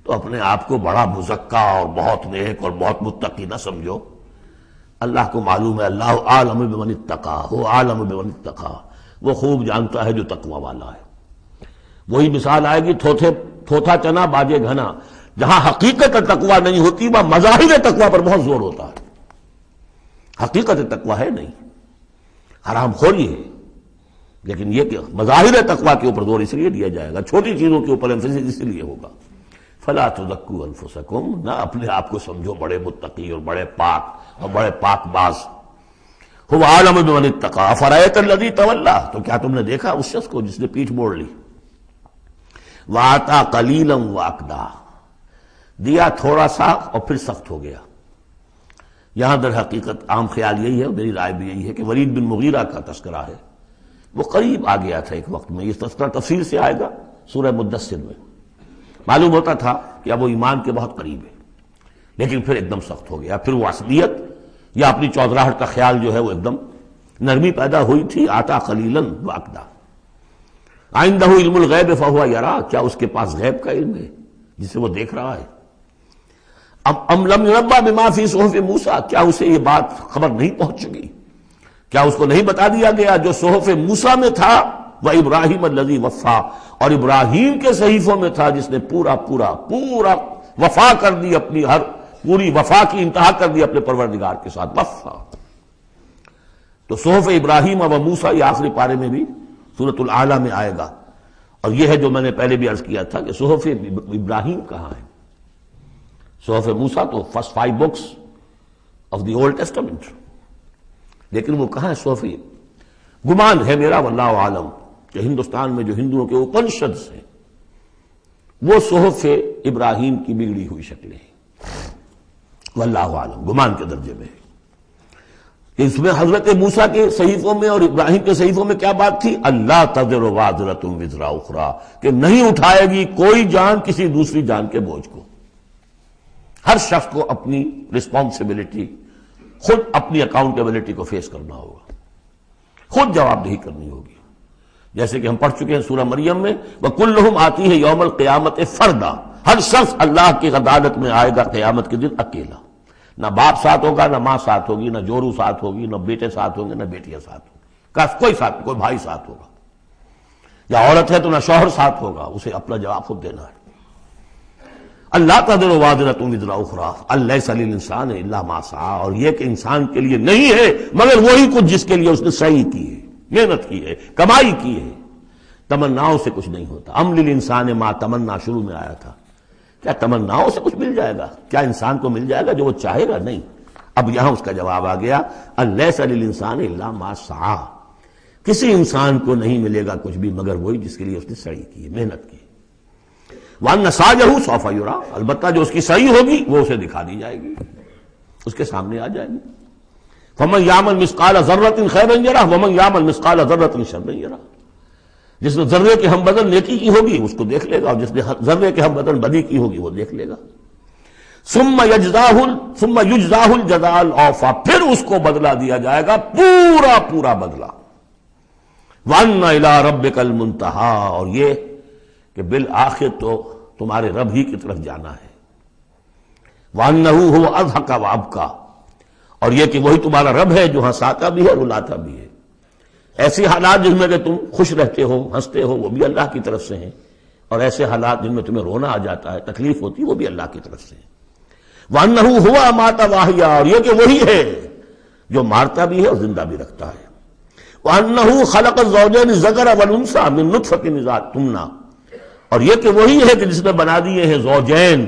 [SPEAKER 2] تو اپنے آپ کو بڑا مزکا اور بہت نیک اور بہت متقی نہ سمجھو. اللہ کو معلوم ہے، اللہ عالم بمن اتقى، وہ عالم بمن اتقى، وہ خوب جانتا ہے جو تقوی والا ہے. وہی مثال آئے گی تھوتھا چنا باجے گھنا. جہاں حقیقت تقوی نہیں ہوتی وہاں مظاہر تقوی پر بہت زور ہوتا ہے. حقیقت تقوی ہے نہیں، حرام خوری ہے، لیکن یہ کہ مظاہر تقوی کے اوپر زور اس لیے دیا جائے گا، چھوٹی چیزوں کے اوپر ایمفیسس اس لیے ہوگا. فلا تزکوا انفسکم، نہ اپنے آپ کو سمجھو بڑے متقی اور بڑے پاک اور بڑے پاک باز. هو عالم بمن اتقى افرأيت الذي تولى، تو کیا تم نے دیکھا اس شخص کو جس نے پیٹھ موڑ لی. وَآتَى قَلِيلًا وَأَكْدَى، دیا تھوڑا سا اور پھر سخت ہو گیا۔ یہاں در حقیقت عام خیال یہی ہے، میری رائے بھی یہی ہے کہ ولید بن مغیرہ کا تذکرہ ہے، وہ قریب آ گیا تھا ایک وقت میں، یہ تذکرہ تفصیل سے آئے گا سورہ مدثر میں۔ معلوم ہوتا تھا کہ اب وہ ایمان کے بہت قریب ہے، لیکن پھر ایک دم سخت ہو گیا، پھر وہ عصبیت یا اپنی چودراہٹ کا خیال جو ہے وہ ایک دم نرمی پیدا ہوئی تھی۔ آتا قلیلا واقدا، عندہ علم الغیب فہو یرا، کیا اس کے پاس غیب کا علم ہے جسے وہ دیکھ رہا ہے؟ ام لم ینبأ بما فی صحف موسیٰ، کیا اسے یہ بات خبر نہیں پہنچ چکی؟ کیا اس کو نہیں بتا دیا گیا جو صحف موسیٰ میں تھا؟ وَإِبْرَاهِيمَ الَّذِي وَفَّى، اور ابراہیم کے صحیفوں میں تھا جس نے پورا وفا کر دی، اپنی ہر پوری وفا کی انتہا کر دی اپنے پروردگار کے ساتھ، وفا۔ تو صحف ابراہیم و موسیٰ یہ آخری پارے میں بھی سورۃ الاعلیٰ میں آئے گا، اور یہ ہے جو میں نے پہلے بھی عرض کیا تھا کہ صحف ابراہیم کہاں ہے؟ صحف موسیٰ تو first 5 books of the old testament, لیکن وہ کہاں ہے صحف؟ گمان ہے میرا واللہ عالم کہ ہندوستان میں جو ہندوؤں کے اپنشدس ہیں وہ صحف ابراہیم کی بگڑی ہوئی شکلیں ہیں، واللہ عالم، گمان کے درجے میں ہے۔ اس میں حضرت موسیٰ کے صحیفوں میں اور ابراہیم کے صحیفوں میں کیا بات تھی؟ اللہ تزر وازرۃ وزر اخری، کہ نہیں اٹھائے گی کوئی جان کسی دوسری جان کے بوجھ کو۔ ہر شخص کو اپنی رسپانسبلٹی، خود اپنی اکاؤنٹیبلٹی کو فیس کرنا ہوگا، خود جواب دہی کرنی ہوگی۔ جیسے کہ ہم پڑھ چکے ہیں سورہ مریم میں، وَكُلُّهُمْ آتِيهِ يَوْمَ الْقِيَامَةِ فَرْدًا، ہر شخص اللہ کی عدالت میں آئے گا قیامت کے دن اکیلا، نہ باپ ساتھ ہوگا، نہ ماں ساتھ ہوگی، نہ جورو ساتھ ہوگی، نہ بیٹے ساتھ ہوں گے، نہ بیٹیاں ساتھ ہوں گی، کوئی بھائی ساتھ ہوگا، یا عورت ہے تو نہ شوہر ساتھ ہوگا، اسے اپنا جواب خود دینا ہے۔ اللہ تزر وازرۃ وزر اخری الیس للانسان الا ما سعی، اور یہ کہ انسان کے لیے نہیں ہے مگر وہی کچھ جس کے لیے اس نے سعی کی ہے، محنت کی ہے، کمائی کی ہے۔ تمناؤں سے کچھ نہیں ہوتا۔ ام للانسان ما تمنا شروع میں آیا تھا، کیا تمناؤں سے کچھ مل جائے گا؟ کیا انسان کو مل جائے گا جو وہ چاہے گا؟ نہیں۔ اب یہاں اس کا جواب آ گیا، الیس للانسان الا ما سعی، کسی انسان کو نہیں ملے گا کچھ بھی مگر وہی جس کے لیے اس نے سعی کی ہے، محنت کی ہے۔ وَأَنَّ سَعْيَهُ سَوْفَ يُرَىٰ، البتہ جو اس کی صحیح ہوگی وہ اسے دکھا دی جائے گی، اس کے سامنے آ جائے گی۔ فَمَنْ يَعْمَلْ مِثْقَالَ ذَرَّةٍ خَيْرًا يَرَهُ وَمَنْ يَعْمَلْ مِثْقَالَ ذَرَّةٍ شَرًّا يَرَهُ، جس نے ذرے کے ہم بدن نیکی کی ہوگی اس کو دیکھ لے گا، اور جس نے ذرے کے ہم بدن بدی کی ہوگی وہ دیکھ لے گا۔ ثُمَّ يُجْزَاهُ الْجَزَاءَ الْأَوْفَىٰ، پھر اس کو بدلہ دیا جائے گا پورا بدلہ۔ وَأَنَّ إِلَىٰ رَبِّكَ الْمُنتَهَىٰ، اور یہ کہ بالآخر تو تمہارے رب ہی کی طرف جانا ہے۔ وَأَنَّهُ هُوَ أَضْحَكَ وَأَبْكَىٰ، اور یہ کہ وہی تمہارا رب ہے جو ہنساتا بھی ہے اور رلاتا بھی ہے۔ ایسے حالات جن میں کہ تم خوش رہتے ہو، ہنستے ہو، وہ بھی اللہ کی طرف سے ہیں، اور ایسے حالات جن میں تمہیں رونا آ جاتا ہے، تکلیف ہوتی ہے، وہ بھی اللہ کی طرف سے ہیں۔ وَأَنَّهُ هُوَ أَمَاتَ وَأَحْيَا، اور یہ کہ وہی ہے جو مارتا بھی ہے اور زندہ بھی رکھتا ہے۔ وَأَنَّهُ خَلَقَ الزَّوْجَيْنِ الذَّكَرَ وَالْأُنثَىٰ مِن نُطْفَةٍ إِذَا تُمْنَىٰ، اور یہ کہ وہی ہے کہ جس نے بنا دیے ہیں زوجین،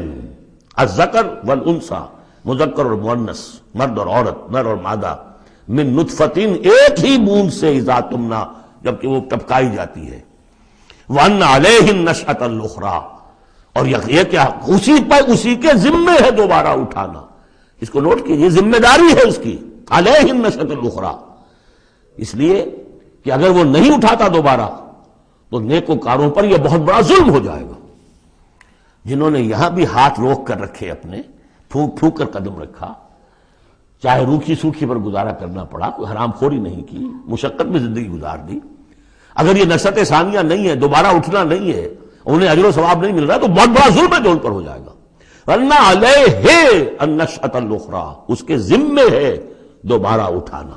[SPEAKER 2] الذکر والانثیٰ، مذکر اور مؤنث، مرد اور عورت، نر اور مادہ، من نطفتن، ایک ہی بوند سے، اذا تمنا، جبکہ وہ ٹپکائی جاتی ہے۔ وَأَنَّ عَلَيْهِ النَّشْأَةَ الْأُخْرَىٰ، اور یہ کہ اسی کے ذمے ہے دوبارہ اٹھانا۔ اس کو نوٹ کیجیے، ذمہ داری ہے اس کی، عَلَيْهِ النَّشْأَةَ الْأُخْرَىٰ، اس لیے کہ اگر وہ نہیں اٹھاتا دوبارہ تو نیکوکاروں پر یہ بہت بڑا ظلم ہو جائے گا۔ جنہوں نے یہاں بھی ہاتھ روک کر رکھے، اپنے پھونک کر قدم رکھا، چاہے روکھی سوکھی پر گزارا کرنا پڑا، کوئی حرام خوری نہیں کی، مشقت میں زندگی گزار دی، اگر یہ نشأت ثانیہ نہیں ہے، دوبارہ اٹھنا نہیں ہے، انہیں اجر و ثواب نہیں مل رہا، تو بہت بڑا ظلم ہے جو ان پر ہو جائے گا۔ وَأَنَّ عَلَيْهِ النَّشْأَةَ الْأُخْرَىٰ، اس کے ذمے ہے دوبارہ اٹھانا۔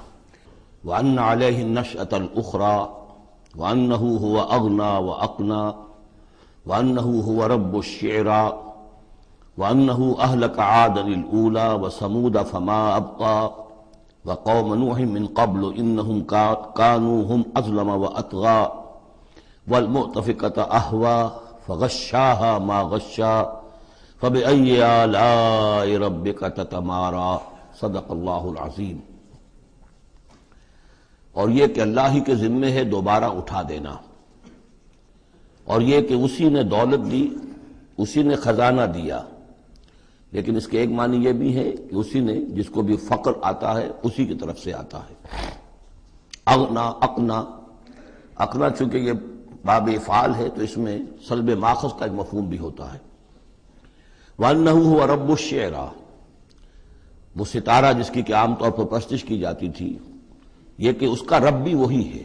[SPEAKER 2] وَأَنَّ عَلَيْهِ النَّشْأَةَ الْأُخْرَىٰ وَأَنَّهُ هُوَ أَغْنَىٰ وَأَقْنَىٰ وَأَنَّهُ هُوَ رَبُّ الشِّعْرَىٰ وَأَنَّهُ أَهْلَكَ عَادًا الْأُولَىٰ وَثَمُودَ فَمَا أَبْقَىٰ وَقَوْمَ نُوحٍ مِّن قَبْلُ إِنَّهُمْ كَانُوا هُمْ أَظْلَمَ وَأَطْغَىٰ وَالْمُؤْتَفِكَةَ أَهْوَىٰ فَغَشَّاهَا مَا غَشَّىٰ فَبِأَيِّ آلَاءِ رَبِّكَ تَتَمَارَىٰ، صدق اللہ العظیم۔ اور یہ کہ اللہ ہی کے ذمے ہے دوبارہ اٹھا دینا۔ اور یہ کہ اسی نے دولت دی، اسی نے خزانہ دیا، لیکن اس کے ایک معنی یہ بھی ہے کہ اسی نے جس کو بھی فقر آتا ہے اسی کی طرف سے آتا ہے۔ اغنا، اقنا، اقنا چونکہ یہ باب افعال ہے تو اس میں سلب ماخذ کا ایک مفہوم بھی ہوتا ہے۔ وَأَنَّهُ هُوَ رَبُّ الشِّعْرَى، وہ ستارہ جس کی کہ عام طور پر پرستش کی جاتی تھی، یہ کہ اس کا رب بھی وہی ہے۔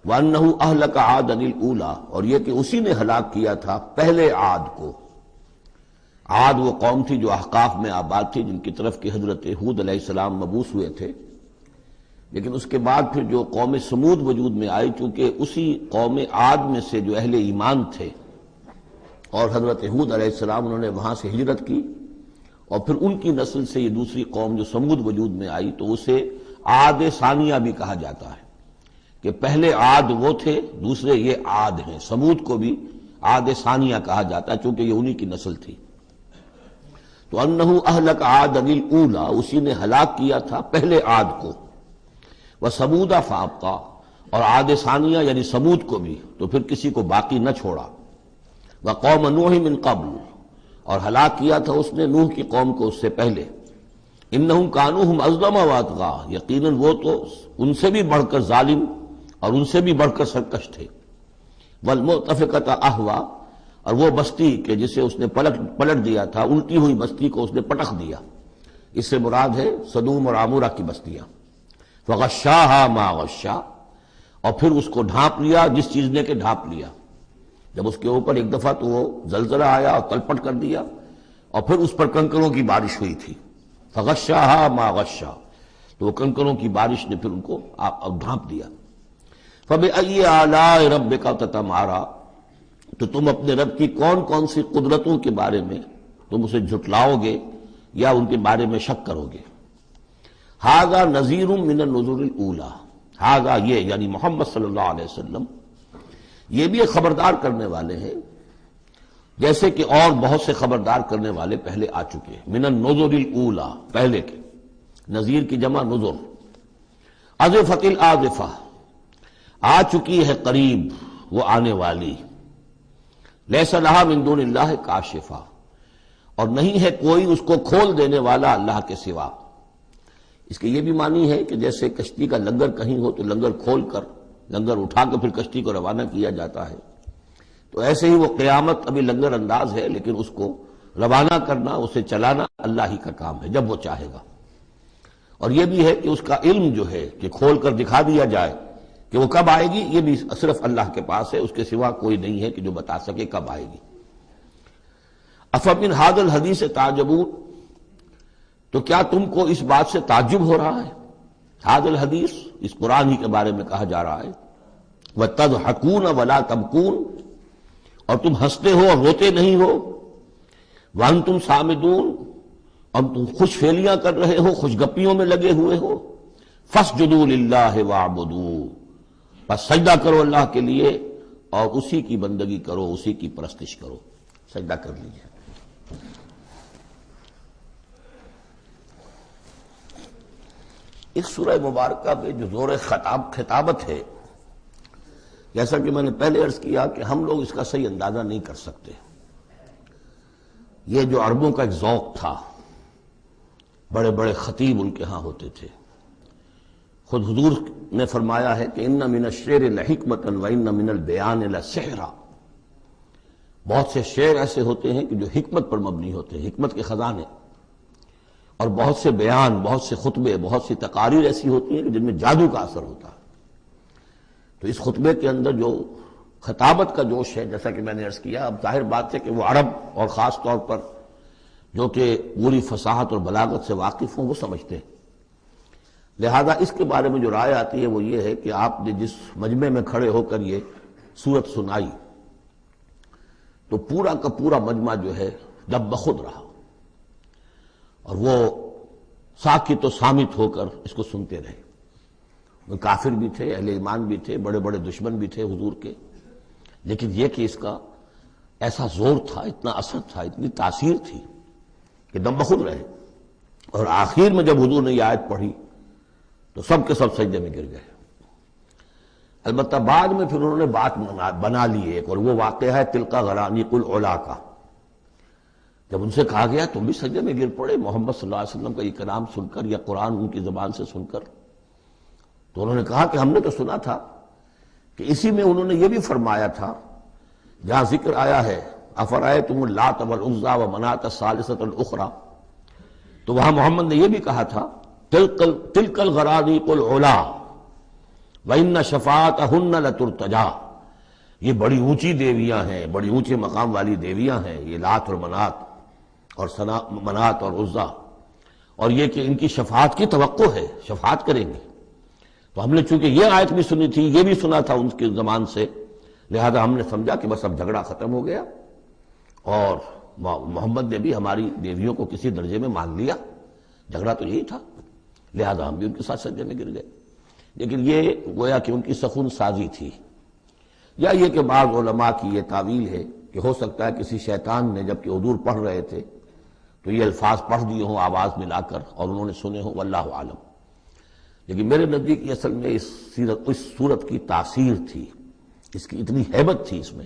[SPEAKER 2] وَأَنَّهُ أَهْلَكَ عَادًا الْأُولَى، اور یہ کہ اسی نے ہلاک کیا تھا پہلے عاد کو۔ عاد وہ قوم تھی جو احقاف میں آباد تھی، جن کی طرف کہ حضرت ہود علیہ السلام مبعوث ہوئے تھے، لیکن اس کے بعد پھر جو قوم سمود وجود میں آئی، چونکہ اسی قوم عاد میں سے جو اہل ایمان تھے اور حضرت ہود علیہ السلام انہوں نے وہاں سے ہجرت کی، اور پھر ان کی نسل سے یہ دوسری قوم جو سمود وجود میں آئی، تو اسے عاد ثانیہ بھی کہا جاتا ہے کہ پہلے عاد وہ تھے، دوسرے یہ عاد ہیں۔ سمود کو بھی عاد ثانیہ کہا جاتا ہے چونکہ یہ انہی کی نسل تھی۔ تو انہو اہلک عاد الاولی، اسی نے ہلاک کیا تھا پہلے عاد کو۔ وثمود فابقا، اور عاد ثانیہ یعنی سمود کو بھی تو پھر کسی کو باقی نہ چھوڑا۔ وقوم نوح من قبل، اور ہلاک کیا تھا اس نے نوح کی قوم کو اس سے پہلے۔ انہم کانوا ہم اظلم واطغا، یقیناً وہ تو ان سے بھی بڑھ کر ظالم اور ان سے بھی بڑھ کر سرکش تھے۔ والمؤتفقۃ اہوا، اور وہ بستی کہ جسے اس نے پلٹ دیا تھا، الٹی ہوئی بستی کو اس نے پٹخ دیا، اس سے مراد ہے سدوم اور عمورہ کی بستیاں۔ فغشاها ما غشا، اور پھر اس کو ڈھانپ لیا جس چیز نے کہ ڈھانپ لیا۔ جب اس کے اوپر ایک دفعہ تو وہ زلزلہ آیا اور تلپٹ کر دیا، اور پھر اس پر کنکروں کی بارش ہوئی تھی۔ فغشاها ما غشا، تو وہ کنکروں کی بارش نے پھر ان کو ڈھانپ دیا۔ فبأي آلاء ربك تتمارى، تو تم اپنے رب کی کون کون سی قدرتوں کے بارے میں تم اسے جھٹلاؤ گے یا ان کے بارے میں شک کرو گے۔ ھذا نذیر من النذر الاولی، ھذا یہ یعنی محمد صلی اللہ علیہ وسلم یہ بھی ایک خبردار کرنے والے ہیں، جیسے کہ اور بہت سے خبردار کرنے والے پہلے آ چکے ہیں۔ من النذر الاولی، پہلے کے، نذیر کی جمع نذر۔ ازفت الازفہ، آ چکی ہے قریب وہ آنے والی۔ لیس لہا من دون اللہ کاشفہ، اور نہیں ہے کوئی اس کو کھول دینے والا اللہ کے سوا۔ اس کے یہ بھی معنی ہے کہ جیسے کشتی کا لنگر کہیں ہو تو لنگر کھول کر، لنگر اٹھا کے پھر کشتی کو روانہ کیا جاتا ہے، تو ایسے ہی وہ قیامت ابھی لنگر انداز ہے، لیکن اس کو روانہ کرنا، اسے چلانا اللہ ہی کا کام ہے جب وہ چاہے گا۔ اور یہ بھی ہے کہ اس کا علم جو ہے کہ کھول کر دکھا دیا جائے کہ وہ کب آئے گی، یہ بھی صرف اللہ کے پاس ہے، اس کے سوا کوئی نہیں ہے کہ جو بتا سکے کب آئے گی۔ افمن ھذا الحدیث تعجبون، تو کیا تم کو اس بات سے تعجب ہو رہا ہے؟ ھذا الحدیث، اس قرآن ہی کے بارے میں کہا جا رہا ہے۔ وتضحکون ولا تبکون، اور تم ہنستے ہو اور روتے نہیں ہو۔ وانتم صامدون، اور تم خوش فیلیاں کر رہے ہو، خوش گپیوں میں لگے ہوئے ہو۔ فاسجدوا للہ واعبدوا، بس سجدہ کرو اللہ کے لیے اور اسی کی بندگی کرو، اسی کی پرستش کرو۔ سجدہ کر لیجیے۔ اس سورہ مبارکہ میں جو زور خطابت ہے، جیسا کہ میں نے پہلے عرض کیا کہ ہم لوگ اس کا صحیح اندازہ نہیں کر سکتے۔ یہ جو عربوں کا ایک ذوق تھا، بڑے بڑے خطیب ان کے ہاں ہوتے تھے۔ خود حضور نے فرمایا ہے کہ ان من الشعر لحکمۃ وان من البیان لسحرا، بہت سے شعر ایسے ہوتے ہیں کہ جو حکمت پر مبنی ہوتے ہیں، حکمت کے خزانے، اور بہت سے بیان، بہت سے خطبے، بہت سی تقاریر ایسی ہوتی ہیں کہ جن میں جادو کا اثر ہوتا ہے۔ تو اس خطبے کے اندر جو خطابت کا جوش ہے، جیسا کہ میں نے عرض کیا، اب ظاہر بات ہے کہ وہ عرب اور خاص طور پر جو کہ پوری فصاحت اور بلاغت سے واقف ہوں وہ سمجھتے ہیں۔ لہذا اس کے بارے میں جو رائے آتی ہے وہ یہ ہے کہ آپ نے جس مجمع میں کھڑے ہو کر یہ سورت سنائی تو پورا کا پورا مجمع جو ہے دب بخود رہا، اور وہ ساکت و صامت ہو کر اس کو سنتے رہے۔ وہ کافر بھی تھے، اہل ایمان بھی تھے، بڑے بڑے دشمن بھی تھے حضور کے، لیکن یہ کہ اس کا ایسا زور تھا، اتنا اثر تھا، اتنی تاثیر تھی کہ دم بخود رہے۔ اور آخر میں جب حضور نے یہ آیت پڑھی تو سب کے سب سجدے میں گر گئے۔ البتہ بعد میں پھر انہوں نے بات بنا لی ایک، اور وہ واقعہ ہے تلقا غرانیق العلا کا۔ جب ان سے کہا گیا تم بھی سجدے میں گر پڑے محمد صلی اللہ علیہ وسلم کا یہ کلام سن کر یا قرآن ان کی زبان سے سن کر، تو انہوں نے کہا کہ ہم نے تو سنا تھا کہ اسی میں انہوں نے یہ بھی فرمایا تھا جہاں ذکر آیا ہے افرأیتم اللات والعزی ومناۃ الثالثۃ الاخری، تو وہاں محمد نے یہ بھی کہا تھا تلک الغرانیق العلا وَإِنَّ شَفَاعَتَهُنَّ لَتُرْتَجَىٰ، یہ بڑی اونچی دیویاں ہیں، بڑی اونچے مقام والی دیویاں ہیں یہ لات اور منات اور عزیٰ، اور یہ کہ ان کی شفاعت کی توقع ہے، شفاعت کریں گے۔ تو ہم نے چونکہ یہ آیت بھی سنی تھی، یہ بھی سنا تھا ان کے زمان سے، لہذا ہم نے سمجھا کہ بس اب جھگڑا ختم ہو گیا، اور محمد نے بھی ہماری دیویوں کو کسی درجے میں مان لیا، جھگڑا تو یہی تھا، لہذا ہم بھی ان کے ساتھ سجدے میں گر گئے۔ لیکن یہ گویا کہ ان کی سخن سازی تھی، یا یہ کہ بعض علماء کی یہ تعویل ہے کہ ہو سکتا ہے کسی شیطان نے جب کہ حضور پڑھ رہے تھے تو یہ الفاظ پڑھ دیے ہوں آواز ملا کر اور انہوں نے سنے ہوں، واللہ عالم۔ لیکن میرے نزدیک یہ اصل میں اس صورت کی تاثیر تھی، اس کی اتنی ہیبت تھی اس میں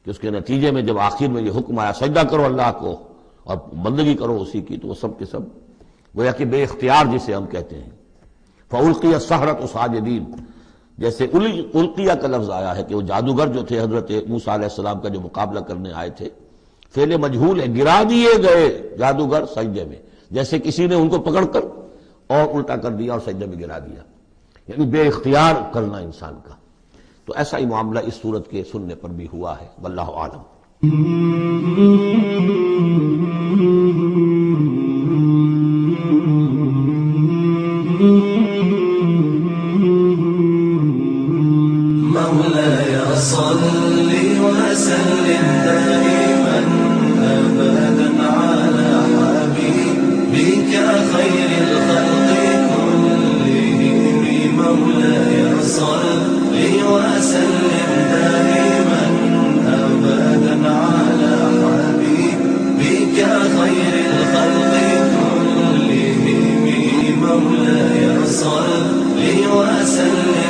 [SPEAKER 2] کہ اس کے نتیجے میں جب آخر میں یہ حکم آیا سجدہ کرو اللہ کو اور بندگی کرو اسی کی، تو وہ سب کے سب گویا کہ بے اختیار جسے ہم کہتے ہیں فَأُلْقِيَ السَّحَرَةُ سَاجِدِينَ، جیسے القیہ کا لفظ آیا ہے کہ وہ جادوگر جو تھے حضرت موسیٰ علیہ السلام کا جو مقابلہ کرنے آئے تھے، فعل مجہول ہے، گرا دیے گئے جادوگر سجدے میں، جیسے کسی نے ان کو پکڑ کر اور الٹا کر دیا اور سجدے میں گرا دیا، یعنی بے اختیار کرنا انسان کا۔ تو ایسا ہی معاملہ اس صورت کے سننے پر بھی ہوا ہے، واللہ عالم۔
[SPEAKER 1] مولاي صل وسلم دائما أبدا على حبيبك خير الخلق كلهم، مولاي صل وسلم دائما أبدا على حبيبك خير الخلق كلهم، مولاي صل وسلم